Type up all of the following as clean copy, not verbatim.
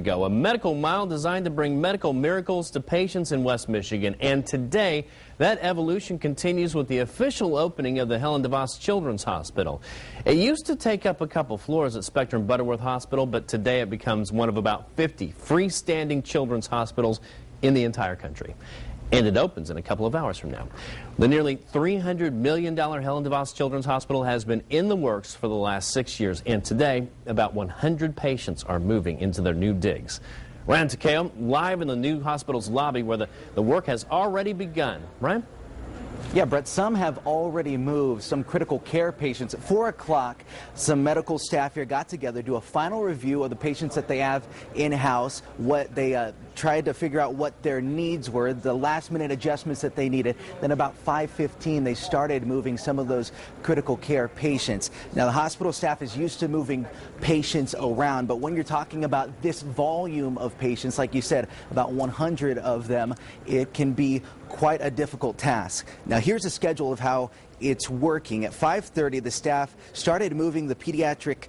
A medical mile designed to bring medical miracles to patients in West Michigan. And today, that evolution continues with the official opening of the Helen DeVos Children's Hospital. It used to take up a couple floors at Spectrum Butterworth Hospital, but today it becomes one of about 50 freestanding children's hospitals in the entire country. And it opens in a couple of hours from now. The nearly $300 million Helen DeVos Children's Hospital has been in the works for the last 6 years, and today about 100 patients are moving into their new digs. Ryan Takeo, live in the new hospital's lobby where the work has already begun. Ryan? Yeah, Brett, some have already moved, some critical care patients. At 4 o'clock, some medical staff here got together to do a final review of the patients that they have in-house, what they tried to figure out what their needs were, the last-minute adjustments that they needed. Then about 5:15, they started moving some of those critical care patients. Now, the hospital staff is used to moving patients around, but when you're talking about this volume of patients, like you said, about 100 of them, it can be quite a difficult task. Now, here's a schedule of how it's working. At 5:30, the staff started moving the pediatric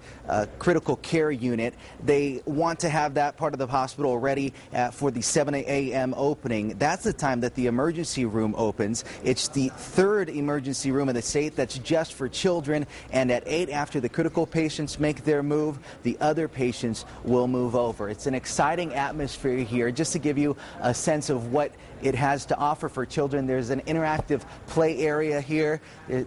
critical care unit. They want to have that part of the hospital ready for the 7 a.m. opening. That's the time that the emergency room opens. It's the third emergency room in the state that's just for children. And at 8, after the critical patients make their move, the other patients will move over. It's an exciting atmosphere here. Just to give you a sense of what it has to offer for children, there's an interactive play area here.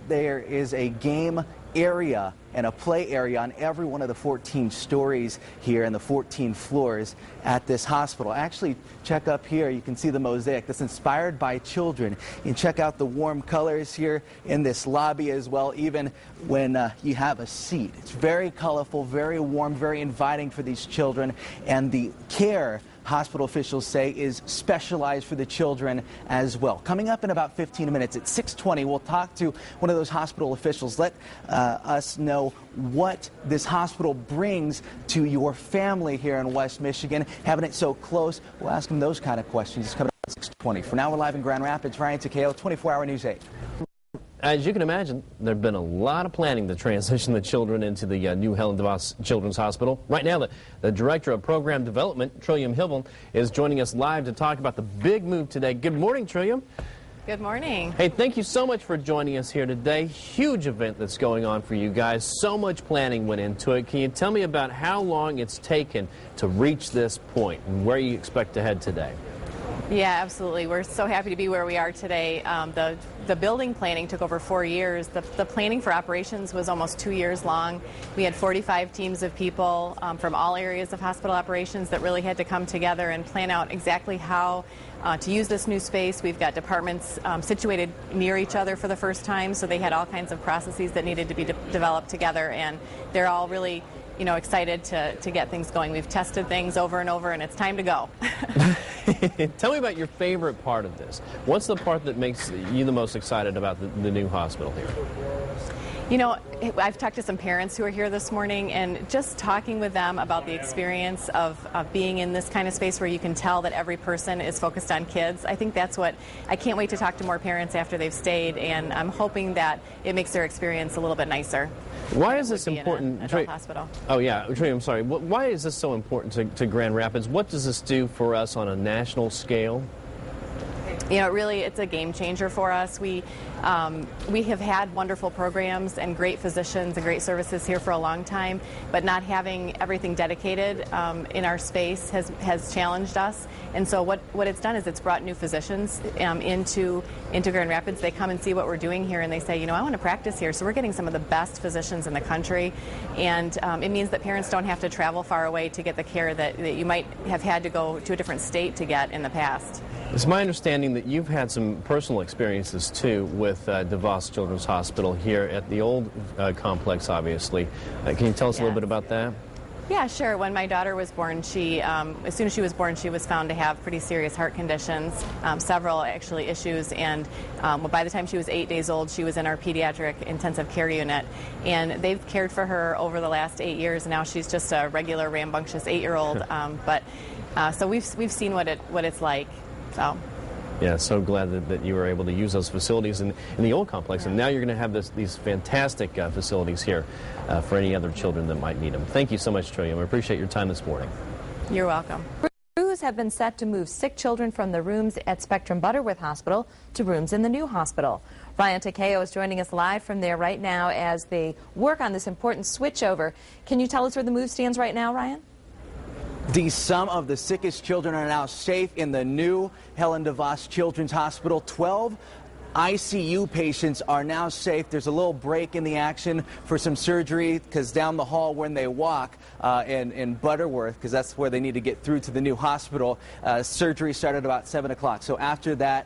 There is a game area and a play area on every one of the 14 stories here and the 14 floors at this hospital. Actually, check up here. You can see the mosaic that's inspired by children. You can check out the warm colors here in this lobby as well, even when you have a seat. It's very colorful, very warm, very inviting for these children. And the care, hospital officials say, is specialized for the children as well. Coming up in about 15 minutes at 6:20, we'll talk to one of those hospital officials. Let us know what this hospital brings to your family here in West Michigan. Having it so close, we'll ask them those kind of questions. It's coming up at 6:20. For now, we're live in Grand Rapids. Ryan Takeo, 24-hour News 8. As you can imagine, there have been a lot of planning to transition the children into the new Helen DeVos Children's Hospital. Right now, the Director of Program Development, Trillium Hivell, is joining us live to talk about the big move today. Good morning, Trillium. Good morning. Hey, thank you so much for joining us here today. Huge event that's going on for you guys. So much planning went into it. Can you tell me about how long it's taken to reach this point and where you expect to head today? Yeah, absolutely. We're so happy to be where we are today. The building planning took over 4 years. The planning for operations was almost 2 years long. We had 45 teams of people from all areas of hospital operations that really had to come together and plan out exactly how to use this new space. We've got departments situated near each other for the first time, so they had all kinds of processes that needed to be developed together, and they're all really excited to get things going. We've tested things over and over, and it's time to go. Tell me about your favorite part of this. What's the part that makes you the most excited about the new hospital here? I've talked to some parents who are here this morning, and just talking with them about the experience of being in this kind of space where you can tell that every person is focused on kids. I think that's what I can't wait to talk to more parents after they've stayed, and I'm hoping that it makes their experience a little bit nicer. Why is this important? Adult hospital. Oh yeah, I'm sorry. Why is this so important to Grand Rapids? What does this do for us on a national scale? Really, it's a game changer for us. We have had wonderful programs and great physicians and great services here for a long time, but not having everything dedicated in our space has challenged us. And so what it's done is it's brought new physicians into Grand Rapids. They come and see what we're doing here, and they say, I want to practice here. So we're getting some of the best physicians in the country, and it means that parents don't have to travel far away to get the care that you might have had to go to a different state to get in the past. It's my understanding that you've had some personal experiences, too, with DeVos Children's Hospital here at the old complex, obviously. Can you tell us a little bit about that? Yeah, sure. When my daughter was born, as soon as she was born, she was found to have pretty serious heart conditions, several actually issues, and by the time she was 8 days old, she was in our pediatric intensive care unit, and they've cared for her over the last 8 years, and now she's just a regular rambunctious 8-year-old, so we've seen what it's like. So. Yeah, so glad that you were able to use those facilities in the old complex, and now you're going to have these fantastic facilities here for any other children that might need them. Thank you so much, Trillium. I appreciate your time this morning. You're welcome. Crews have been set to move sick children from the rooms at Spectrum Butterworth Hospital to rooms in the new hospital. Ryan Takeo is joining us live from there right now as they work on this important switchover. Can you tell us where the move stands right now, Ryan? Some of the sickest children are now safe in the new Helen DeVos Children's Hospital. 12 ICU patients are now safe. There's a little break in the action for some surgery because down the hall when they walk in Butterworth, because that's where they need to get through to the new hospital, surgery started about 7 o'clock. So after that,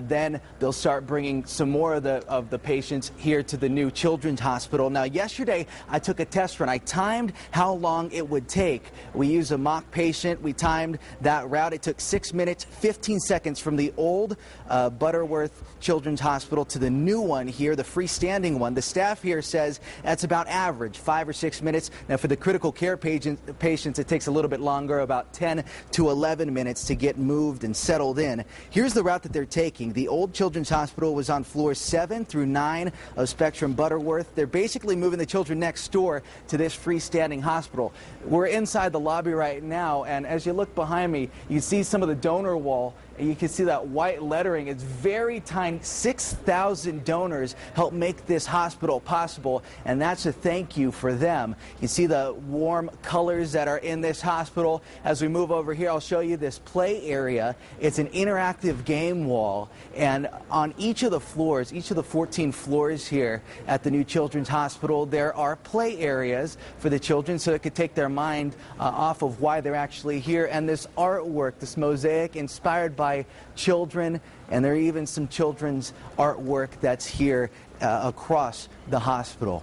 then they'll start bringing some more of the patients here to the new Children's Hospital. Now, yesterday I took a test run. I timed how long it would take. We used a mock patient. We timed that route. It took 6 minutes, 15 seconds from the old Butterworth Children's Hospital to the new one here, the freestanding one. The staff here says that's about average, 5 or 6 minutes. Now, for the critical care patients, it takes a little bit longer, about 10 to 11 minutes to get moved and settled in. Here's the route that they're taking. The old Children's Hospital was on floors 7 through 9 of Spectrum Butterworth. They're basically moving the children next door to this freestanding hospital. We're inside the lobby right now, and as you look behind me, you see some of the donor wall. You can see that white lettering. It's very tiny. 6,000 donors help make this hospital possible, and that's a thank you for them. You see the warm colors that are in this hospital. As we move over here, I'll show you this play area. It's an interactive game wall, and on each of the floors, each of the 14 floors here at the new Children's Hospital, there are play areas for the children so it could take their mind off of why they're actually here. And this artwork, this mosaic inspired by children, and there are even some children's artwork that's here across the hospital.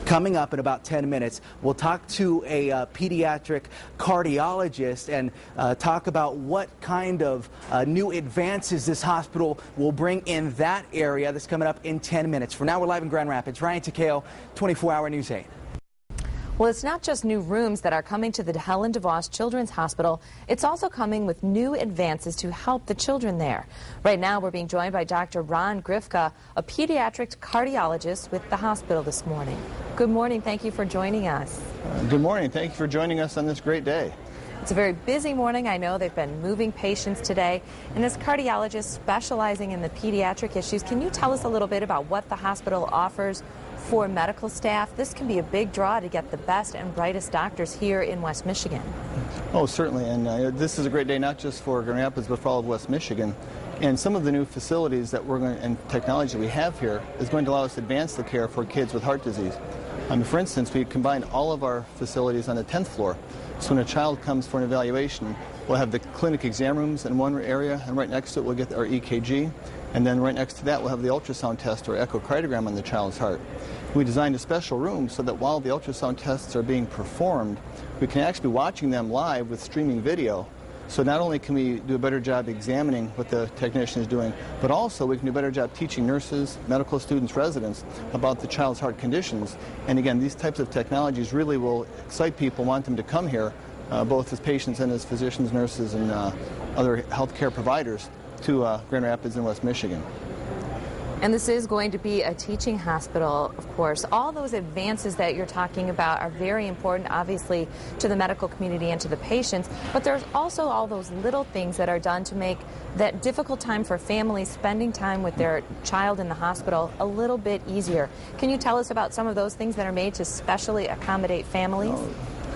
Coming up in about 10 minutes, we'll talk to a pediatric cardiologist and talk about what kind of new advances this hospital will bring in that area. That's coming up in 10 minutes. For now, we're live in Grand Rapids. Ryan Takeo, 24-hour News 8. Well, it's not just new rooms that are coming to the Helen DeVos Children's Hospital. It's also coming with new advances to help the children there. Right now, we're being joined by Dr. Ron Grifka, a pediatric cardiologist with the hospital this morning. Good morning. Thank you for joining us. Good morning. Thank you for joining us on this great day. It's a very busy morning. I know they've been moving patients today. And as cardiologist specializing in the pediatric issues, can you tell us a little bit about what the hospital offers for medical staff? This can be a big draw to get the best and brightest doctors here in West Michigan. Oh, certainly. And this is a great day not just for Grand Rapids, but for all of West Michigan. And some of the new facilities that and technology that we have here is going to allow us to advance the care for kids with heart disease. For instance, we combined all of our facilities on the 10th floor. So when a child comes for an evaluation, we'll have the clinic exam rooms in one area, and right next to it we'll get our EKG. And then right next to that we'll have the ultrasound test or echocardiogram on the child's heart. We designed a special room so that while the ultrasound tests are being performed, we can actually be watching them live with streaming video. So not only can we do a better job examining what the technician is doing, but also we can do a better job teaching nurses, medical students, residents about the child's heart conditions. And again, these types of technologies really will excite people, want them to come here, both as patients and as physicians, nurses, and other healthcare providers to Grand Rapids and West Michigan. And this is going to be a teaching hospital, of course. All those advances that you're talking about are very important, obviously, to the medical community and to the patients. But there's also all those little things that are done to make that difficult time for families spending time with their child in the hospital a little bit easier. Can you tell us about some of those things that are made to specially accommodate families?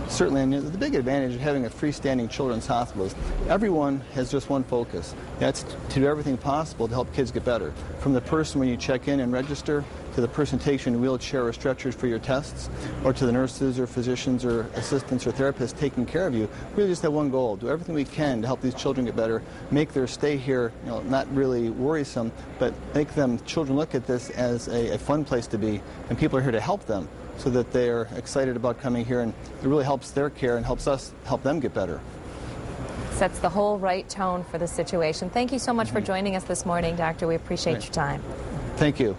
Certainly, and the big advantage of having a freestanding children's hospital is everyone has just one focus. That's to do everything possible to help kids get better. From the person when you check in and register, to the person who takes you in a wheelchair or stretchers for your tests, or to the nurses or physicians or assistants or therapists taking care of you. Really just have one goal: do everything we can to help these children get better, make their stay here, not really worrisome, but make them, children, look at this as a fun place to be, and people are here to help them, so that they're excited about coming here, and it really helps their care and helps us help them get better. Sets the whole right tone for the situation. Thank you so much for joining us this morning, Doctor. We appreciate your time. Thank you.